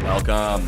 Welcome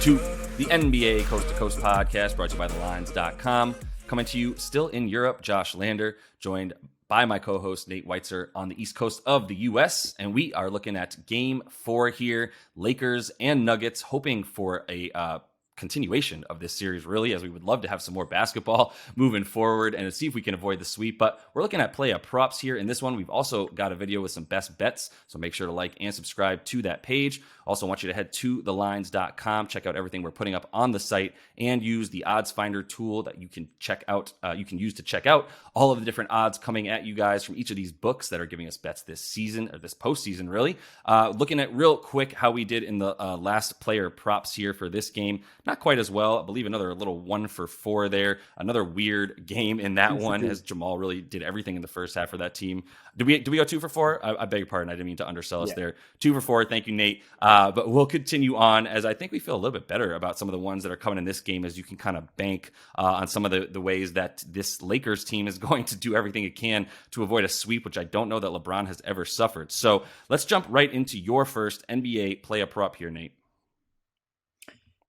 to the NBA Coast to Coast podcast brought to you by thelines.com. Coming to you still in Europe, Josh Lander, joined by my co-host Nate Weitzer on the East Coast of the U.S. And we are looking at Game 4 here, Lakers and Nuggets, hoping for a continuation of this series, really, as we would love to have some more basketball moving forward and to see if we can avoid the sweep. But we're looking at play props here. In this one, we've also got a video with some best bets, so make sure to like and subscribe to that page. Also want you to head to thelines.com, check out everything we're putting up on the site, and use the odds finder tool that you can check out. You can use to check out all of the different odds coming at you guys from each of these books that are giving us bets this season, or this postseason, really. Looking at real quick how we did in the last player props here for this game. Not quite as well. I believe another little 1 for 4 there. Another weird game in that one, as Jamal really did everything in the first half for that team. Did we go 2 for 4? I beg your pardon. I didn't mean to undersell us there. 2 for 4. Thank you, Nate. But we'll continue on, as I think we feel a little bit better about some of the ones that are coming in this game, as you can kind of bank on some of the ways that this Lakers team is going to do everything it can to avoid a sweep, which I don't know that LeBron has ever suffered. So let's jump right into your first NBA play a prop here, Nate.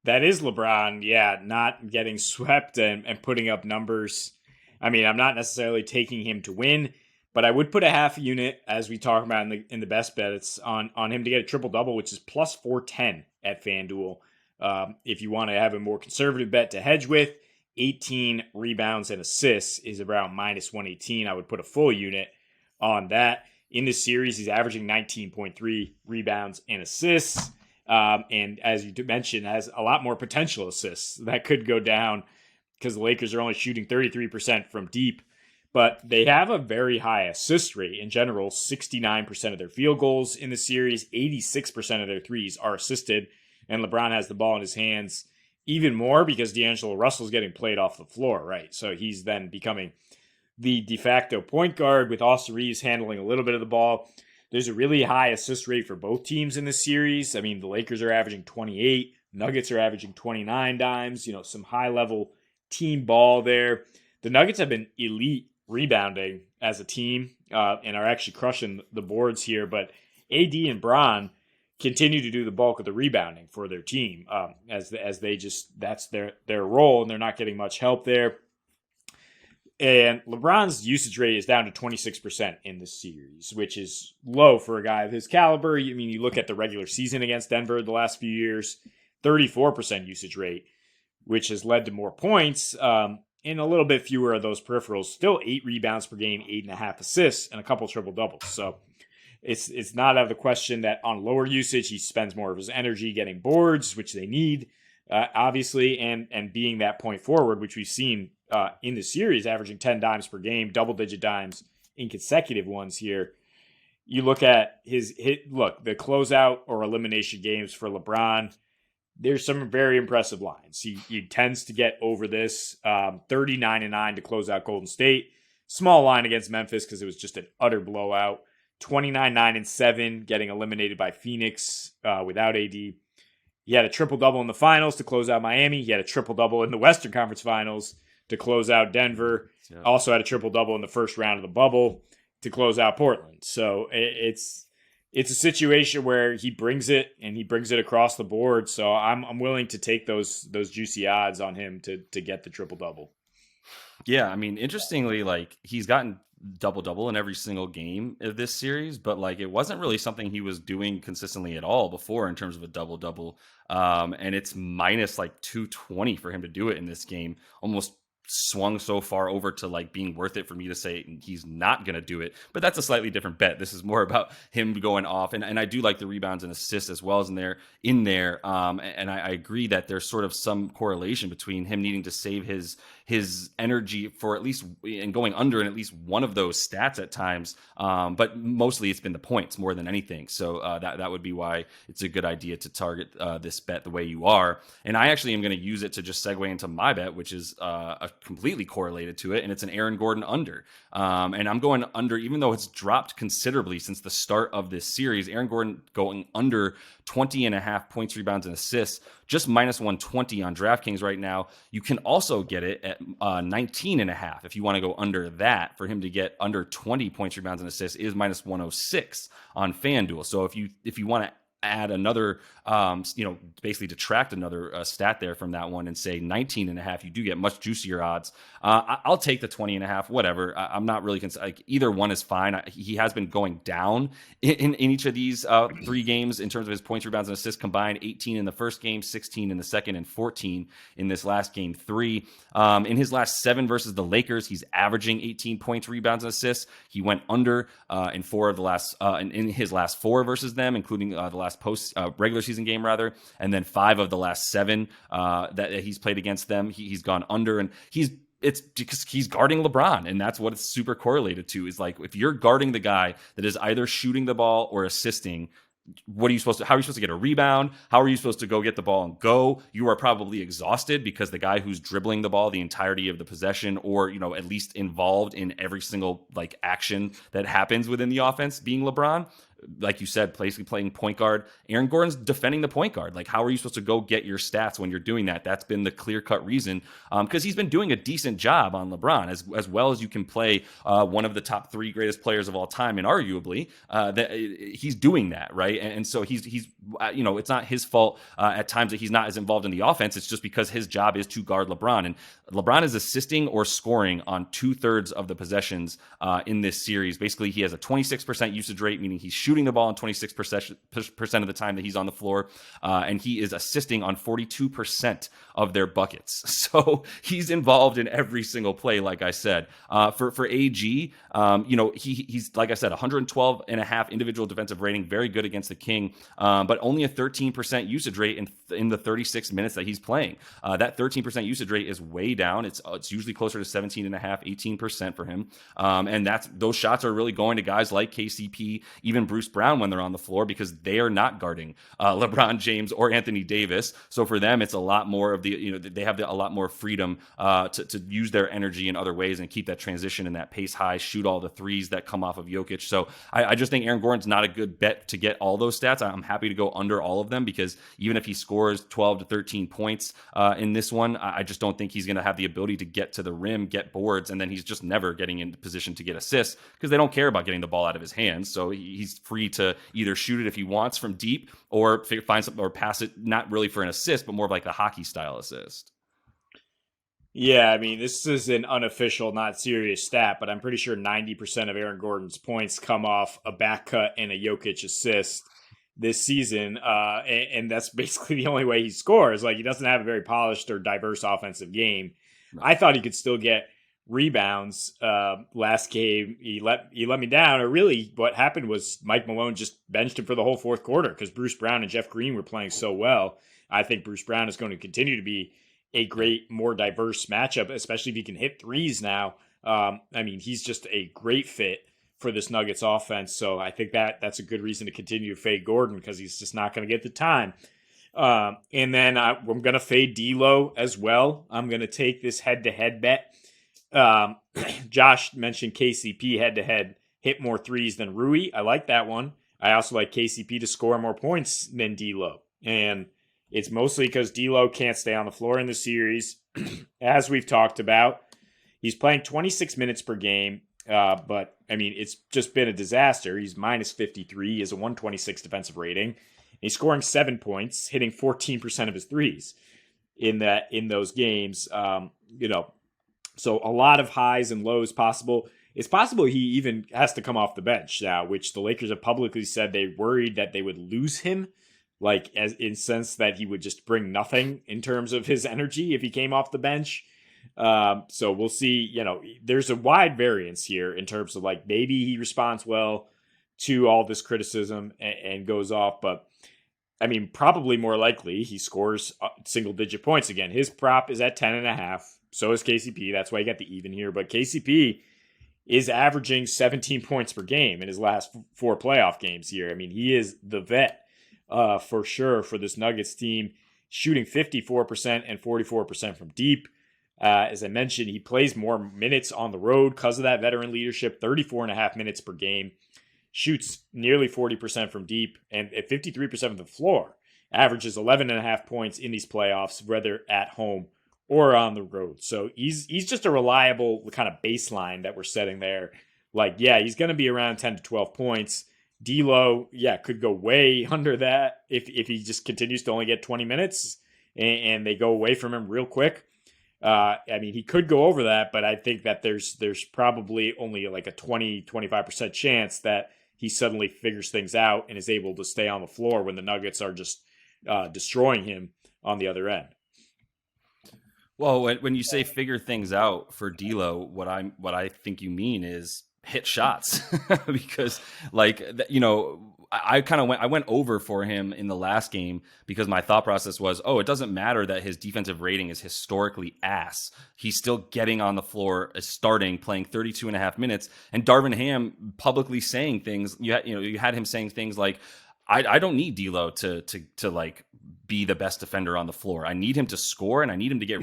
That is LeBron, not getting swept and putting up numbers. I mean, I'm not necessarily taking him to win, but I would put a half unit, as we talk about in the best bet. It's on him to get a triple-double, which is plus 410 at FanDuel. If you want to have a more conservative bet to hedge with, 18 rebounds and assists is around minus 118. I would put a full unit on that. In this series, he's averaging 19.3 rebounds and assists. And as you mentioned, has a lot more potential assists that could go down because the Lakers are only shooting 33% from deep. But they have a very high assist rate in general. 69% of their field goals in the series, 86% of their threes are assisted. And LeBron has the ball in his hands even more because D'Angelo Russell's getting played off the floor, right? So he's then becoming the de facto point guard with Austin Reaves handling a little bit of the ball. There's a really high assist rate for both teams in this series. I mean, the Lakers are averaging 28. Nuggets are averaging 29 dimes. Some high-level team ball there. The Nuggets have been elite rebounding as a team and are actually crushing the boards here. But AD and Bron continue to do the bulk of the rebounding for their team as they just, that's their role, and they're not getting much help there. And LeBron's usage rate is down to 26% in this series, which is low for a guy of his caliber. I mean, you look at the regular season against Denver the last few years, 34% usage rate, which has led to more points and a little bit fewer of those peripherals. Still 8 rebounds per game, 8.5 assists, and a couple triple-doubles. So it's not out of the question that on lower usage, he spends more of his energy getting boards, which they need, obviously, and being that point forward, which we've seen in the series, averaging 10 dimes per game, double-digit dimes in consecutive ones here. You look at the closeout or elimination games for LeBron, there's some very impressive lines. He tends to get over this, 39-9 to close out Golden State. Small line against Memphis because it was just an utter blowout. 29-9-7, getting eliminated by Phoenix without AD. He had a triple-double in the finals to close out Miami. He had a triple-double in the Western Conference Finals to close out Denver. Yeah. Also had a triple-double in the first round of the bubble to close out Portland. So it's a situation where he brings it, and he brings it across the board. So I'm willing to take those juicy odds on him to get the triple-double. Yeah, I mean, interestingly, he's gotten double-double in every single game of this series, but it wasn't really something he was doing consistently at all before in terms of a double-double. And it's minus 220 for him to do it in this game. Almost swung so far over to being worth it for me to say he's not going to do it, but that's a slightly different bet. This is more about him going off, and I do like the rebounds and assists as well as in there. And I agree that there's sort of some correlation between him needing to save his energy for at least and going under in at least one of those stats at times. But mostly it's been the points more than anything. So that would be why it's a good idea to target this bet the way you are. And I actually am going to use it to just segue into my bet, which is completely correlated to it. And it's an Aaron Gordon under. And I'm going under, even though it's dropped considerably since the start of this series. Aaron Gordon going under 20.5 points, rebounds, and assists, just minus 120 on DraftKings right now. You can also get it at 19.5 if you want to go under that. For him to get under 20 points, rebounds, and assists is minus 106 on FanDuel. So if you want to add another, basically detract another stat there from that one and say 19.5, you do get much juicier odds. I'll take the 20.5, whatever. I'm not really like either one is fine. He has been going down in each of these 3 games in terms of his points, rebounds, and assists combined. 18 in the first game, 16 in the second, and 14 in this last game 3. In his last 7 versus the Lakers, he's averaging 18 points, rebounds, and assists. He went under in 4 of the last in his last 4 versus them, including the last regular season game rather, and then 5 of the last 7 that he's played against them. He's gone under, and it's because he's guarding LeBron, and that's what it's super correlated to. Is like if you're guarding the guy that is either shooting the ball or assisting, how are you supposed to get a rebound? How are you supposed to go get the ball and go? You are probably exhausted because the guy who's dribbling the ball the entirety of the possession, or at least involved in every single like action that happens within the offense, being LeBron, like you said, basically playing point guard. Aaron Gordon's defending the point guard. Like, how are you supposed to go get your stats when you're doing that? That's been the clear-cut reason, because he's been doing a decent job on LeBron, as well as you can play one of the top 3 greatest players of all time, and arguably that he's doing that, right? And so he's it's not his fault at times that he's not as involved in the offense. It's just because his job is to guard LeBron, and LeBron is assisting or scoring on 2/3 of the possessions in this series. Basically, he has a 26% usage rate, meaning he's shooting the ball on 26% of the time that he's on the floor, and he is assisting on 42% of their buckets. So he's involved in every single play, like I said. For AG, he's, like I said, 112.5 individual defensive rating, very good against the King, but only a 13% usage rate in the 36 minutes that he's playing. That 13% usage rate is way down. It's usually closer to 17.5, 18% for him, and those shots are really going to guys like KCP, even Bruce Brown when they're on the floor, because they are not guarding LeBron James or Anthony Davis. So for them, it's a lot more of they have a lot more freedom to use their energy in other ways and keep that transition and that pace high, shoot all the threes that come off of Jokic. So I just think Aaron Gordon's not a good bet to get all those stats. I'm happy to go under all of them, because even if he scores 12 to 13 points in this one, I just don't think he's going to have the ability to get to the rim, get boards, and then he's just never getting in position to get assists, because they don't care about getting the ball out of his hands. So he's free to either shoot it if he wants from deep, or find something or pass it, not really for an assist, but more of like a hockey style assist. Yeah, I mean, this is an unofficial, not serious stat, but I'm pretty sure 90% of Aaron Gordon's points come off a back cut and a Jokic assist this season, and that's basically the only way he scores. Like, he doesn't have a very polished or diverse offensive game. Right. I thought he could still get rebounds. Last game, he let me down. Or really, what happened was Mike Malone just benched him for the whole fourth quarter because Bruce Brown and Jeff Green were playing so well. I think Bruce Brown is going to continue to be a great, more diverse matchup, especially if he can hit threes now. I mean, he's just a great fit for this Nuggets offense. So I think that's a good reason to continue to fade Gordon, because he's just not going to get the time. And then I'm going to fade D'Lo as well. I'm going to take this head-to-head bet. Josh mentioned KCP head-to-head hit more threes than Rui. I like that one. I also like KCP to score more points than D'Lo. And it's mostly because D'Lo can't stay on the floor in the series. As we've talked about, he's playing 26 minutes per game. But, I mean, it's just been a disaster. He's minus 53. He has a 126 defensive rating. He's scoring 7 points, hitting 14% of his threes in those games. So a lot of highs and lows possible. It's possible he even has to come off the bench now, which the Lakers have publicly said they worried that they would lose him, like as in sense that he would just bring nothing in terms of his energy if he came off the bench. So we'll see. There's a wide variance here in terms of, like, maybe he responds well to all this criticism and goes off, but I mean, probably more likely he scores single digit points again. His prop is at 10.5. So is KCP. That's why he got the even here. But KCP is averaging 17 points per game in his last 4 playoff games here. I mean, he is the vet for sure for this Nuggets team, shooting 54% and 44% from deep. As I mentioned, he plays more minutes on the road because of that veteran leadership, 34.5 minutes per game, shoots nearly 40% from deep and at 53% of the floor, averages 11.5 points in these playoffs, whether at home or on the road. So he's just a reliable kind of baseline that we're setting there. Like, yeah, he's going to be around 10 to 12 points. D'Lo, could go way under that if he just continues to only get 20 minutes and they go away from him real quick. I mean, he could go over that, but I think that there's probably only like a 20-25% chance that he suddenly figures things out and is able to stay on the floor when the Nuggets are just destroying him on the other end. Well, when you say figure things out for D'Lo, what I think you mean is hit shots because I went over for him in the last game because my thought process was, it doesn't matter that his defensive rating is historically ass. He's still getting on the floor, starting, playing 32 and a half minutes. And Darvin Ham publicly saying things, you had him saying things like, I don't need D'Lo to like be the best defender on the floor. I need him to score, and I need him to get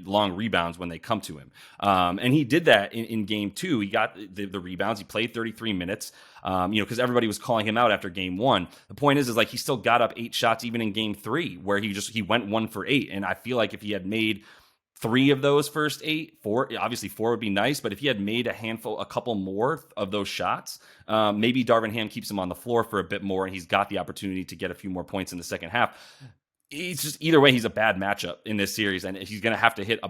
long rebounds when they come to him. And he did that in game 2. He got the rebounds. He played 33 minutes, because everybody was calling him out after game 1. The point is like he still got up 8 shots even in game 3, where he went 1 for 8. And I feel like if he had made 3 of those first 8, 4, obviously 4 would be nice, but if he had made a couple more of those shots, maybe Darvin Ham keeps him on the floor for a bit more, and he's got the opportunity to get a few more points in the second half. It's just either way, he's a bad matchup in this series, and he's going to have to hit a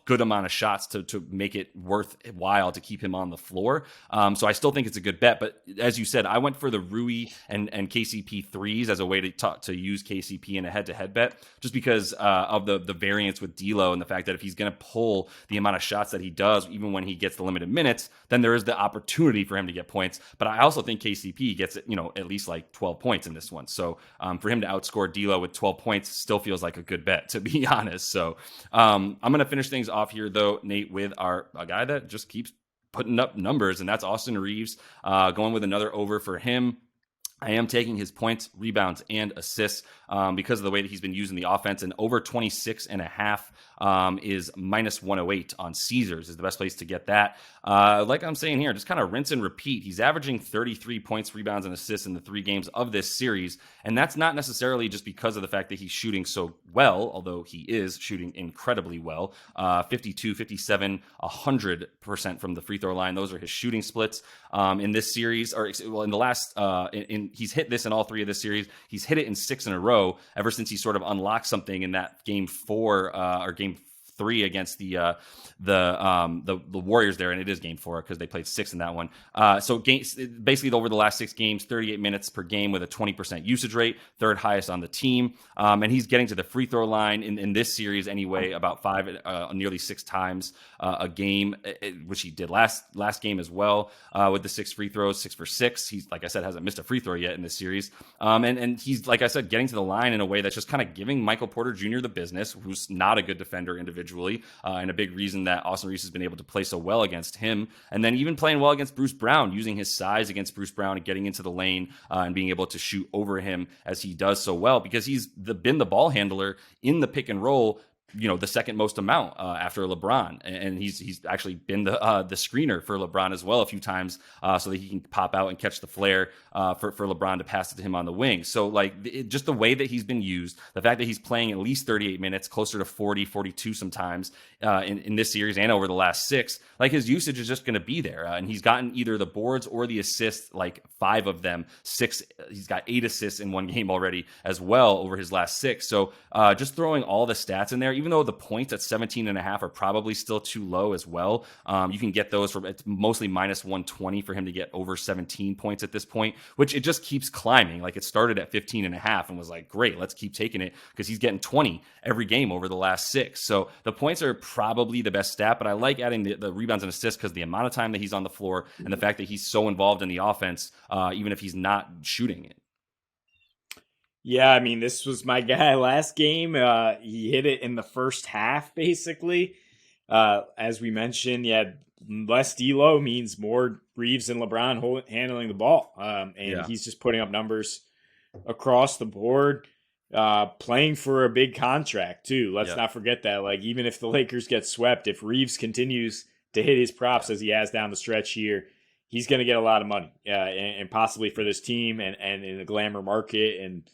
good amount of shots to make it worthwhile to keep him on the floor. So I still think it's a good bet. But as you said, I went for the Rui and KCP threes as a way to use KCP in a head-to-head bet, just because of the variance with D'Lo and the fact that if he's going to pull the amount of shots that he does, even when he gets the limited minutes, then there is the opportunity for him to get points. But I also think KCP gets at least like 12 points in this one. So for him to outscore D'Lo with 12 points still feels like a good bet, to be honest. So I'm going to finish things off here, though, Nate, with a guy that just keeps putting up numbers, and that's Austin Reaves, going with another over for him. I am taking his points, rebounds, and assists because of the way that he's been using the offense. And over 26.5 is minus 108 on Caesars is the best place to get that. Like I'm saying here, just kind of rinse and repeat. He's averaging 33 points, rebounds, and assists in the 3 games of this series. And that's not necessarily just because of the fact that he's shooting so well, although he is shooting incredibly well. 52, 57, 100% from the free throw line. Those are his shooting splits in this series. In the last, he's hit this in all 3 of this series. He's hit it in 6 in a row ever since he sort of unlocked something in that game 4 or game 3 against the Warriors there, and it is game 4 because they played 6 in that one. So basically over the last 6 games, 38 minutes per game with a 20% usage rate, 3rd highest on the team. And he's getting to the free throw line in this series anyway, about 5, nearly 6 times a game, which he did last game as well with the 6 free throws, 6 for 6. He's, like I said, hasn't missed a free throw yet in this series. And he's, like I said, getting to the line in a way that's just kind of giving Michael Porter Jr. the business, who's not a good defender individually. And a big reason that Austin Reaves has been able to play so well against him. And then even playing well against Bruce Brown, using his size against Bruce Brown and getting into the lane and being able to shoot over him as he does so well, because he's been the ball handler in the pick and roll, the second most amount after LeBron, and he's actually been the screener for LeBron as well a few times, so that he can pop out and catch the flare for LeBron to pass it to him on the wing. So just the way that he's been used, the fact that he's playing at least 38 minutes, closer to 40, 42 sometimes in this series and over the last 6, his usage is just going to be there, and he's gotten either the boards or the assists, 5 of them, 6. He's got 8 assists in one game already as well over his last 6. So just throwing all the stats in there, even though the points at 17.5 are probably still too low as well. You can get those it's mostly minus 120 for him to get over 17 points at this point, which it just keeps climbing. It started at 15.5 and was great, let's keep taking it, because he's getting 20 every game over the last 6. So the points are probably the best stat, but I like adding the rebounds and assists because the amount of time that he's on the floor and the fact that he's so involved in the offense, even if he's not shooting it. Yeah, I mean, this was my guy last game. He hit it in the first half, basically. As we mentioned, less D'Lo means more Reaves and LeBron handling the ball. He's just putting up numbers across the board, playing for a big contract, too. Let's not forget that. Even if the Lakers get swept, if Reaves continues to hit his props as he has down the stretch here, he's going to get a lot of money, and possibly for this team and in the glamour market. And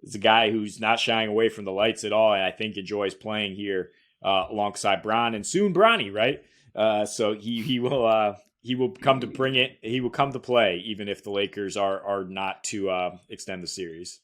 it's a guy who's not shying away from the lights at all, and I think enjoys playing here alongside Bron and soon Bronny, right? So he will he will come to bring it. He will come to play, even if the Lakers are not to extend the series.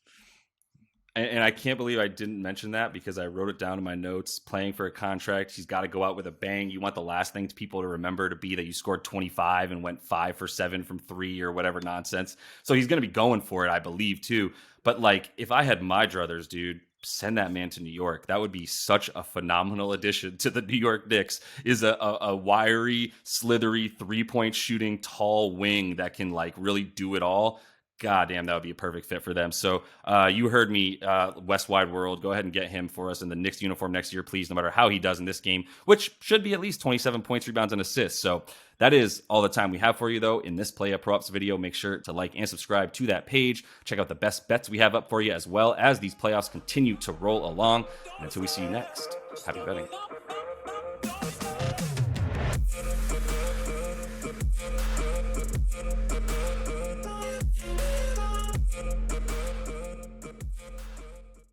And I can't believe I didn't mention that because I wrote it down in my notes. Playing for a contract, he's got to go out with a bang. You want the last thing people to remember to be that you scored 25 and went 5 for 7 from 3 or whatever nonsense. So he's going to be going for it, I believe, too. But like, if I had my druthers, dude, send that man to New York. That would be such a phenomenal addition to the New York Knicks. Is a wiry, slithery, 3-point shooting, tall wing that can like really do it all. God damn, that would be a perfect fit for them. So you heard me, West Wide World. Go ahead and get him for us in the Knicks uniform next year, please, no matter how he does in this game, which should be at least 27 points, rebounds, and assists. So that is all the time we have for you, though, in this Play Up Pro Ups video. Make sure to like and subscribe to that page. Check out the best bets we have up for you, as well as these playoffs continue to roll along. And until we see you next, happy betting.